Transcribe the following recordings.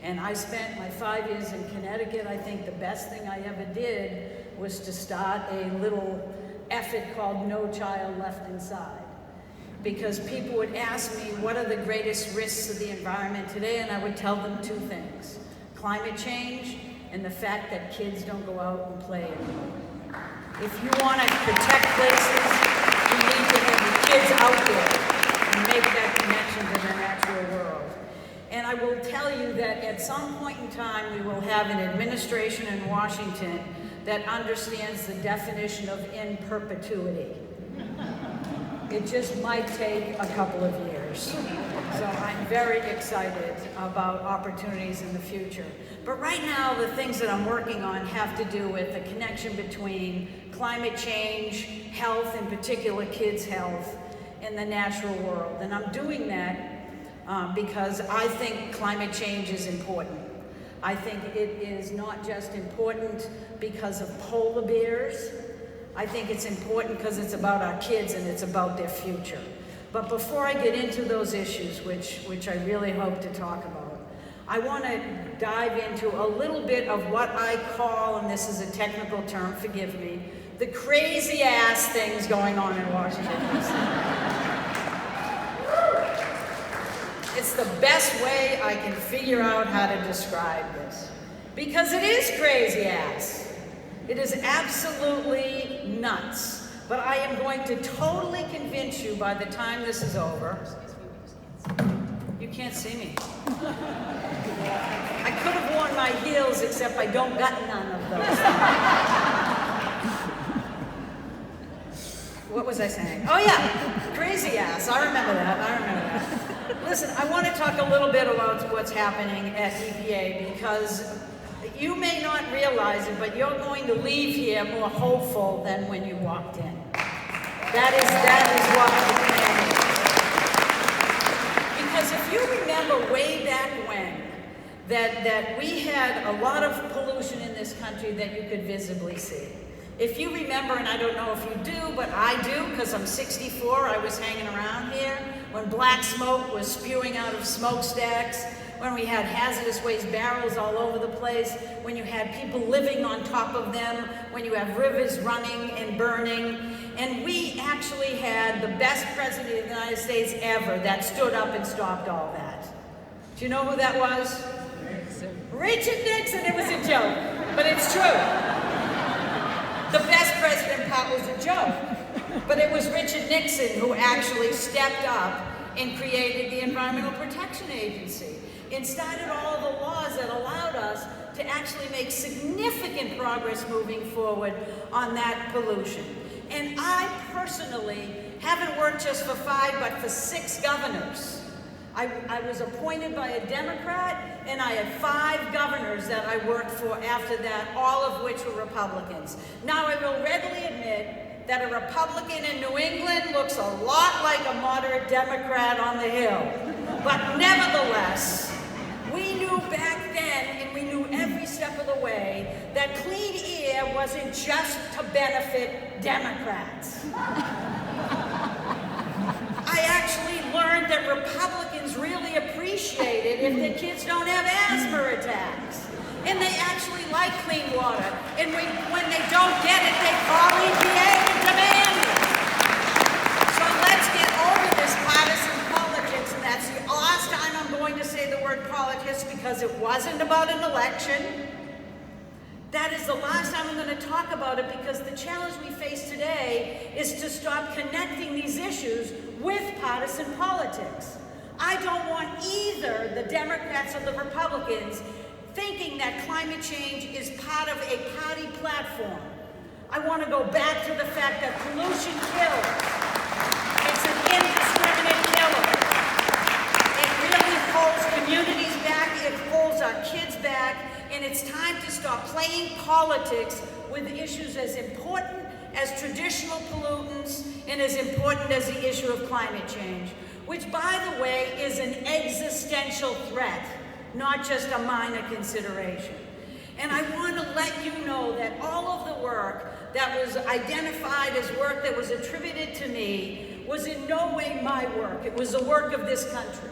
And I spent my 5 years in Connecticut. I think the best thing I ever did was to start a little effort called No Child Left Inside. Because people would ask me, what are the greatest risks of the environment today? And I would tell them 2 things: climate change and the fact that kids don't go out and play anymore. If you want to protect places, you need to have the kids out there and make that connection to the natural world. And I will tell you that at some point in time, we will have an administration in Washington that understands the definition of in perpetuity. It just might take a couple of years. So I'm very excited about opportunities in the future. But right now, the things that I'm working on have to do with the connection between climate change, health, in particular kids' health, and the natural world. And I'm doing that because I think climate change is important. I think it is not just important because of polar bears. I think it's important because it's about our kids and it's about their future. But before I get into those issues, which I really hope to talk about, I want to dive into a little bit of what I call, and this is a technical term, forgive me, the crazy ass things going on in Washington, D.C. It's the best way I can figure out how to describe this. Because it is crazy ass. It is absolutely nuts. But I am going to totally convince you by the time this is over. You can't see me. I could have worn my heels, except I don't got none of those. What was I saying? Oh yeah, crazy ass. I remember that. Listen, I want to talk a little bit about what's happening at EPA, because you may not realize it, but you're going to leave here more hopeful than when you walked in. That is what the plan is. Because if you remember way back when, that we had a lot of pollution in this country that you could visibly see. If you remember, and I don't know if you do, but I do, because I'm 64, I was hanging around here when black smoke was spewing out of smokestacks, when we had hazardous waste barrels all over the place, when you had people living on top of them, when you have rivers running and burning. And we actually had the best president of the United States ever that stood up and stopped all that. Do you know who that was? Richard Nixon. It was a joke, but it's true. The best president part was a joke, but it was Richard Nixon who actually stepped up and created the Environmental Protection Agency and started all of the laws that allowed us to actually make significant progress moving forward on that pollution. And I personally haven't worked just for 5, but for 6 governors. I was appointed by a Democrat, and I had 5 governors that I worked for after that, all of which were Republicans. Now, I will readily admit that a Republican in New England looks a lot like a moderate Democrat on the Hill. But nevertheless, we knew back then, and we knew every step of the way, that clean air wasn't just to benefit Democrats. I actually learned that Republicans really appreciate it if their kids don't have asthma attacks. And they actually like clean water. And when they don't get it, they call EPA and demand it. So let's get over this partisan politics, and that's the last time I'm going to say the word politics, because it wasn't about an election. That is the last time I'm going to talk about it, because the challenge we face today is to stop connecting these issues with partisan politics. I don't want either the Democrats or the Republicans thinking that climate change is part of a party platform. I want to go back to the fact that pollution kills. It's an indiscriminate killer. It really holds communities back, it holds our kids back, and it's time to stop playing politics with issues as important as traditional pollutants and as important as the issue of climate change, which, by the way, is an existential threat, not just a minor consideration. And I want to let you know that all of the work that was identified as work that was attributed to me was in no way my work. It was the work of this country.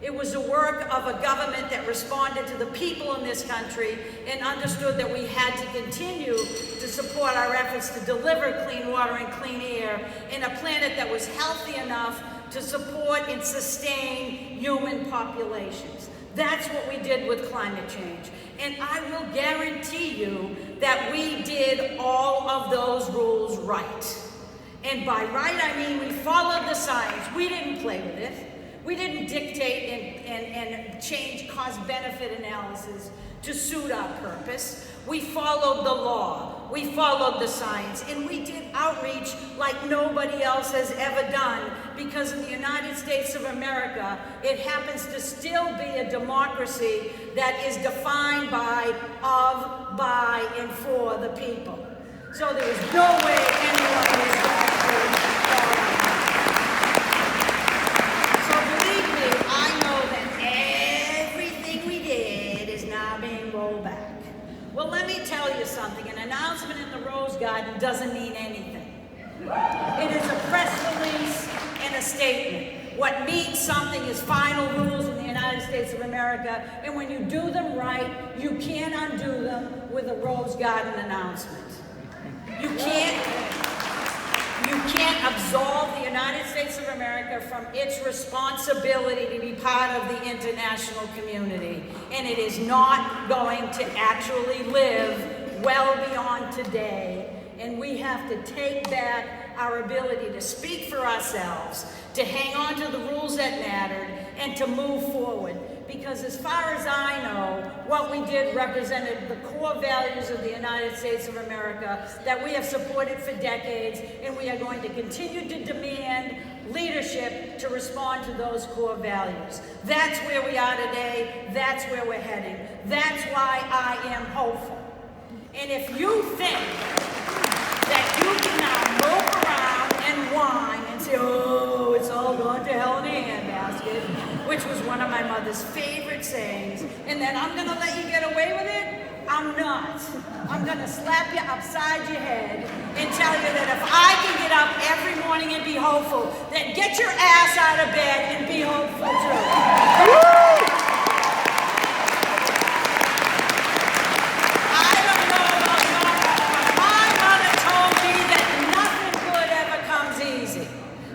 It was the work of a government that responded to the people in this country and understood that we had to continue to support our efforts to deliver clean water and clean air in a planet that was healthy enough to support and sustain human populations. That's what we did with climate change. And I will guarantee you that we did all of those rules right. And by right, I mean we followed the science. We didn't play with it. We didn't dictate and change cost-benefit analysis to suit our purpose. We followed the law. We followed the science. And we did outreach like nobody else has ever done, because in the United States of America, it happens to still be a democracy that is defined by, of, by, and for the people. So there is no way anyone was going to So believe me, I know that everything we did is now being rolled back. Well, let me tell you something. An announcement in the Rose Garden doesn't mean anything. It is a press release and a statement. What means something is final rules in the United States of America, and when you do them right, you can't undo them with a Rose Garden announcement. You can't absolve the United States of America from its responsibility to be part of the international community. And it is not going to actually live well beyond today. And we have to take back our ability to speak for ourselves, to hang on to the rules that mattered, and to move forward. Because as far as I know, what we did represented the core values of the United States of America that we have supported for decades, and we are going to continue to demand leadership to respond to those core values. That's where we are today. That's where we're heading. That's why I am hopeful. And if you think that you can now mope around and whine and say, oh, it's all gone to hell in a handbasket, which was one of my mother's favorite sayings, and then I'm gonna let you get away with it, I'm not. I'm gonna slap you upside your head and tell you that if I can get up every morning and be hopeful, then get your ass out of bed and be hopeful too.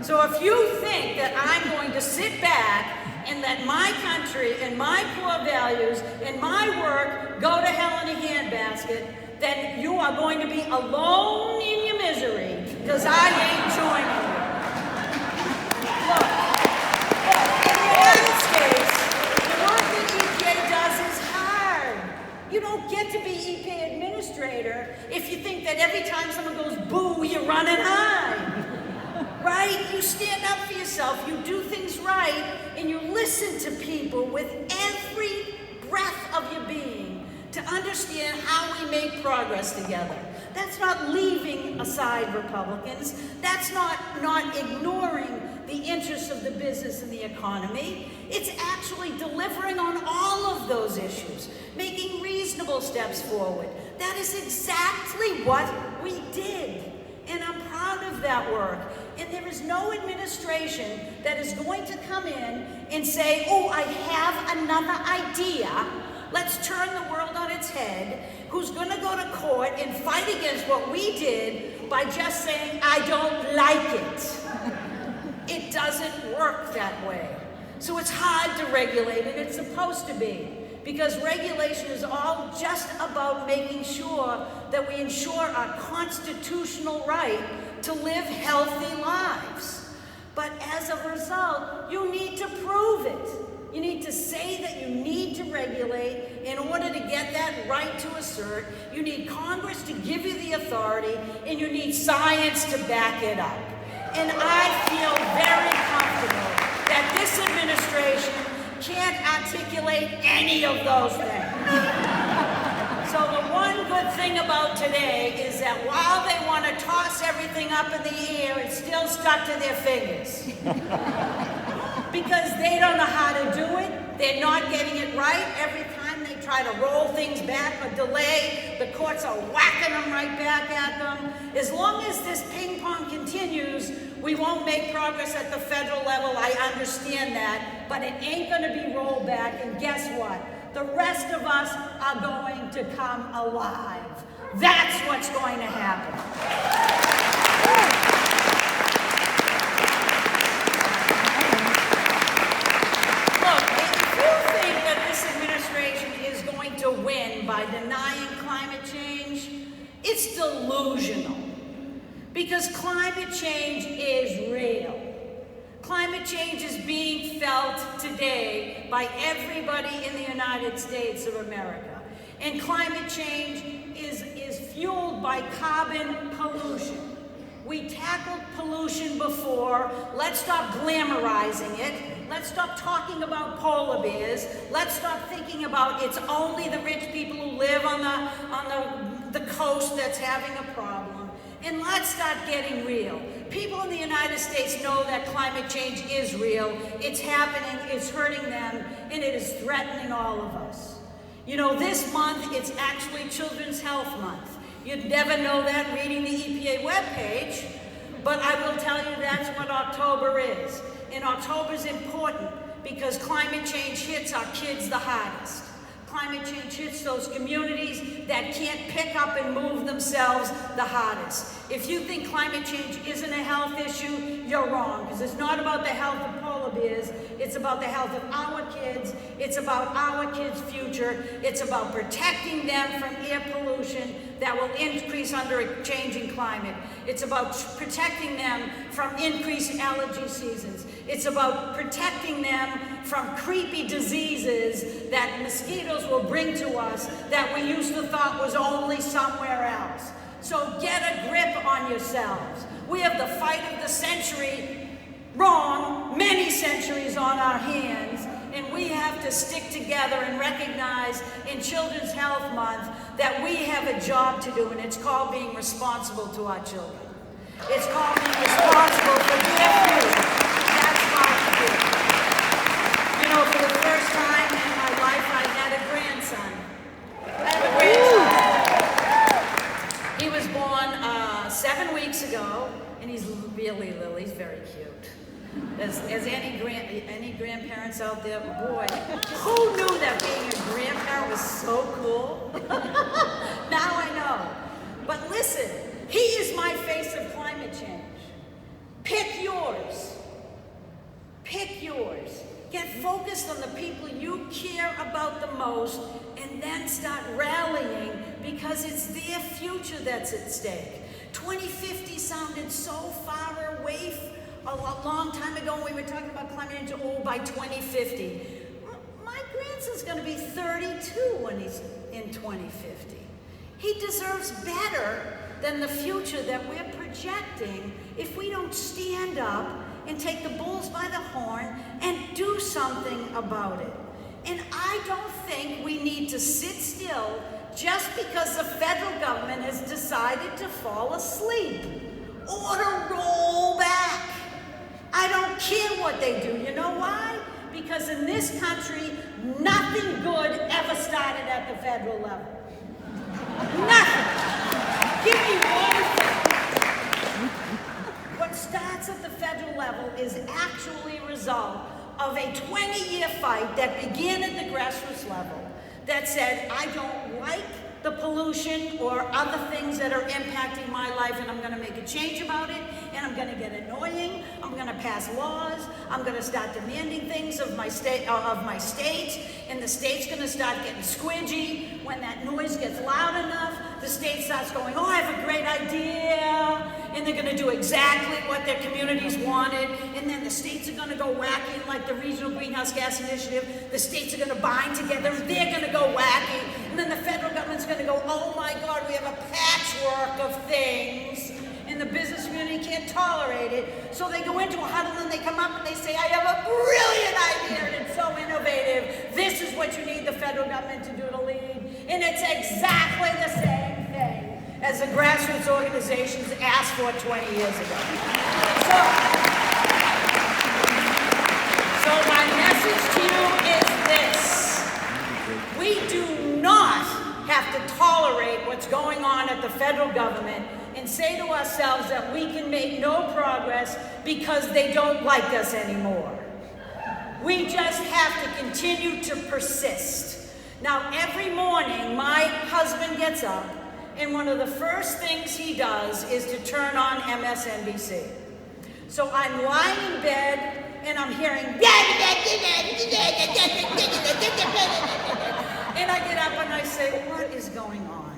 So if you think that I'm going to sit back and let my country and my core values and my work go to hell in a handbasket, then you are going to be alone in your misery, because I ain't joining you. Look, in the United States, the work that EPA does is hard. You don't get to be EPA administrator if you think that every time someone goes boo, you run and hide. Right? You stand up for yourself, you do things right, and you listen to people with every breath of your being to understand how we make progress together. That's not leaving aside Republicans. That's not ignoring the interests of the business and the economy. It's actually delivering on all of those issues, making reasonable steps forward. That is exactly what we did. And I'm proud of that work. And there is no administration that is going to come in and say, oh, I have another idea. Let's turn the world on its head. Who's going to go to court and fight against what we did by just saying, I don't like it. It doesn't work that way. So it's hard to regulate, and it's supposed to be. Because regulation is all just about making sure that we ensure our constitutional right to live healthy lives. But as a result, you need to prove it. You need to say that you need to regulate in order to get that right to assert. You need Congress to give you the authority, and you need science to back it up. And I feel very comfortable that this administration can't articulate any of those things. So the one good thing about today is that while they want to toss everything up in the air, it's still stuck to their fingers. Because they don't know how to do it. They're not getting it right. Every time they try try to roll things back or delay. The courts are whacking them right back at them. As long as this ping pong continues, we won't make progress at the federal level. I understand that, but it ain't going to be rolled back. And guess what? The rest of us are going to come alive. That's what's going to happen. To win by denying climate change, it's delusional. Because climate change is real. Climate change is being felt today by everybody in the United States of America. And climate change is fueled by carbon pollution. We tackled pollution before. Let's stop glamorizing it. Let's stop talking about polar bears. Let's stop thinking about it's only the rich people who live on the coast that's having a problem. And let's start getting real. People in the United States know that climate change is real. It's happening, it's hurting them, and it is threatening all of us. You know, this month, it's actually Children's Health Month. You'd never know that reading the EPA webpage, but I will tell you that's what October is. And October is important because climate change hits our kids the hardest. Climate change hits those communities that can't pick up and move themselves the hardest. If you think climate change isn't a health issue, you're wrong, because it's not about the health of polar bears. It's about the health of our kids. It's about our kids' future. It's about protecting them from air pollution that will increase under a changing climate. It's about protecting them from increased allergy seasons. It's about protecting them from creepy diseases that mosquitoes will bring to us that we used to thought was only somewhere else. So get a grip on yourselves. We have the fight of the century wrong, many centuries on our hands, and we have to stick together and recognize in Children's Health Month that we have a job to do, and it's called being responsible to our children. It's called being responsible for their future. That's my future. You know, for the first time in my life, I had a grandson. I have a grandson. He was born 7 weeks ago, and he's really little. He's very cute. As any grandparents out there, boy, who knew that being a grandparent was so cool? Now I know. But listen, he is my face of climate change. Pick yours. Pick yours. Get focused on the people you care about the most, and then start rallying, because it's their future that's at stake. 2050 sounded so far away a long time ago when we were talking about climate change. Oh, by 2050. My grandson's going to be 32 when he's in 2050. He deserves better than the future that we're projecting if we don't stand up and take the bulls by the horn and do something about it. And I don't think we need to sit still just because the federal government has decided to fall asleep or to roll back. I don't care what they do. You know why? Because in this country, nothing good ever started at the federal level. Nothing. Give me one thing. What starts at the federal level is actually a result of a 20-year fight that began at the grassroots level that said, I don't like the pollution or other things that are impacting my life, and I'm going to make a change about it, and I'm going to get annoying, I'm going to pass laws, I'm going to start demanding things of my state, and the state's going to start getting squidgy. When that noise gets loud enough, the state starts going, oh, I have a great idea, and they're going to do exactly what their communities wanted, and then the states are going to go wacky, like the Regional Greenhouse Gas Initiative. The states are going to bind together, they're going to go wacky, and then the federal government's going to go, oh my God, we have a patchwork of things, and the business community can't tolerate it. So they go into a huddle and they come up and they say, I have a brilliant idea, and it's so innovative. This is what you need the federal government to do to lead. And it's exactly the same thing as the grassroots organizations asked for 20 years ago. So my message to you is this. We do not have to tolerate what's going on at the federal government and say to ourselves that we can make no progress because they don't like us anymore. We just have to continue to persist. Now, every morning, my husband gets up, and one of the first things he does is to turn on MSNBC. So I'm lying in bed, and I'm hearing, and I get up and I say, what is going on?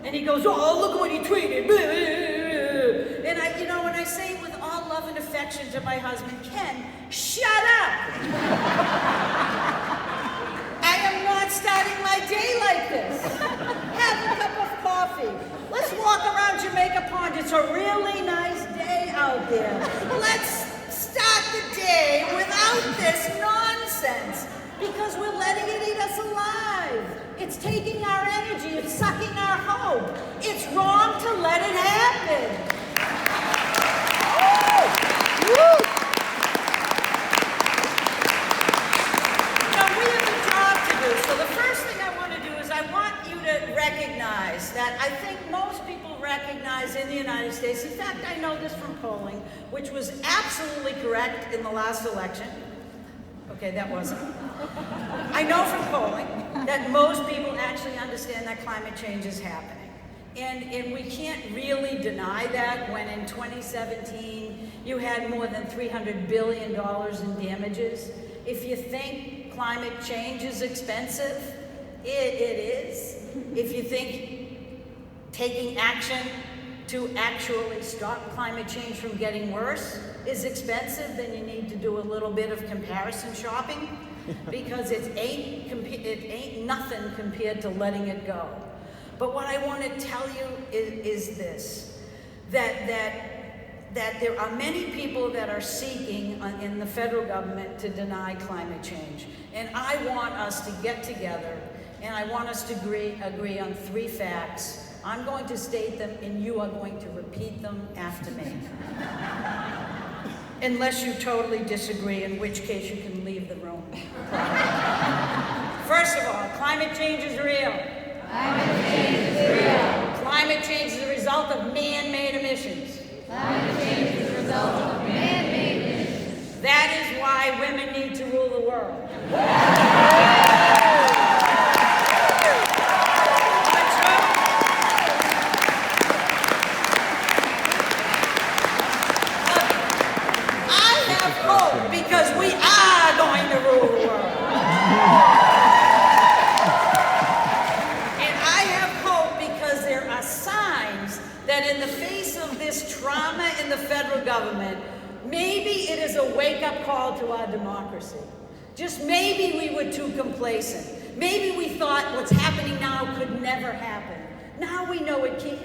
And he goes, oh, look at what he tweeted. And when I say with all love and affection to my husband, Ken, shut up. I am not starting my day like this. Have a cup of coffee. Let's walk around Jamaica Pond. It's a really nice day out there. Let's start the day without this nonsense because we're letting it eat us alive. It's taking our energy. It's sucking our hope. It's wrong to let it happen. Woo! Now, we have a job to do. So the first thing I want to do is I want you to recognize that I think most people recognize in the United States, in fact, I know this from polling, which was absolutely correct in the last election. Okay, that wasn't. I know from polling that most people actually understand that climate change is happening. And we can't really deny that when in 2017 you had more than $300 billion in damages. If you think climate change is expensive, it is. If you think taking action to actually stop climate change from getting worse is expensive, then you need to do a little bit of comparison shopping because it ain't nothing compared to letting it go. But what I want to tell you is this, that there are many people that are seeking in the federal government to deny climate change. And I want us to get together and I want us to agree on 3 facts. I'm going to state them and you are going to repeat them after me. Unless you totally disagree, in which case you can leave the room. First of all, climate change is real. Climate change is real. Climate change is a result of man-made emissions. Climate change is a result of man-made emissions. That is why women need to rule the world. Because we are going to rule the world. And I have hope because there are signs that in the face of this trauma in the federal government, maybe it is a wake-up call to our democracy. Just maybe we were too complacent. Maybe we thought what's happening now could never happen. Now we know it can.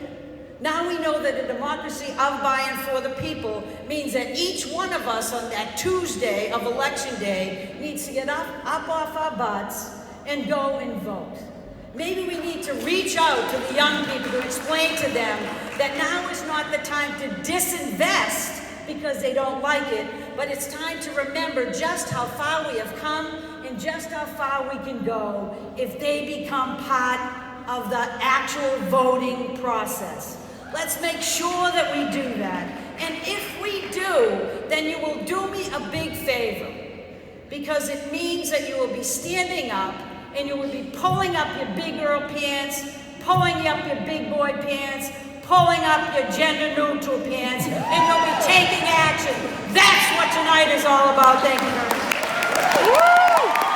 Now we know that a democracy of, by, and for the people means that each one of us on that Tuesday of Election Day needs to get up off our butts and go and vote. Maybe we need to reach out to the young people to explain to them that now is not the time to disinvest because they don't like it, but it's time to remember just how far we have come and just how far we can go if they become part of the actual voting process. Let's make sure that we do that. And if we do, then you will do me a big favor because it means that you will be standing up and you will be pulling up your big girl pants, pulling up your big boy pants, pulling up your gender neutral pants, and you'll be taking action. That's what tonight is all about. Thank you very much. Woo!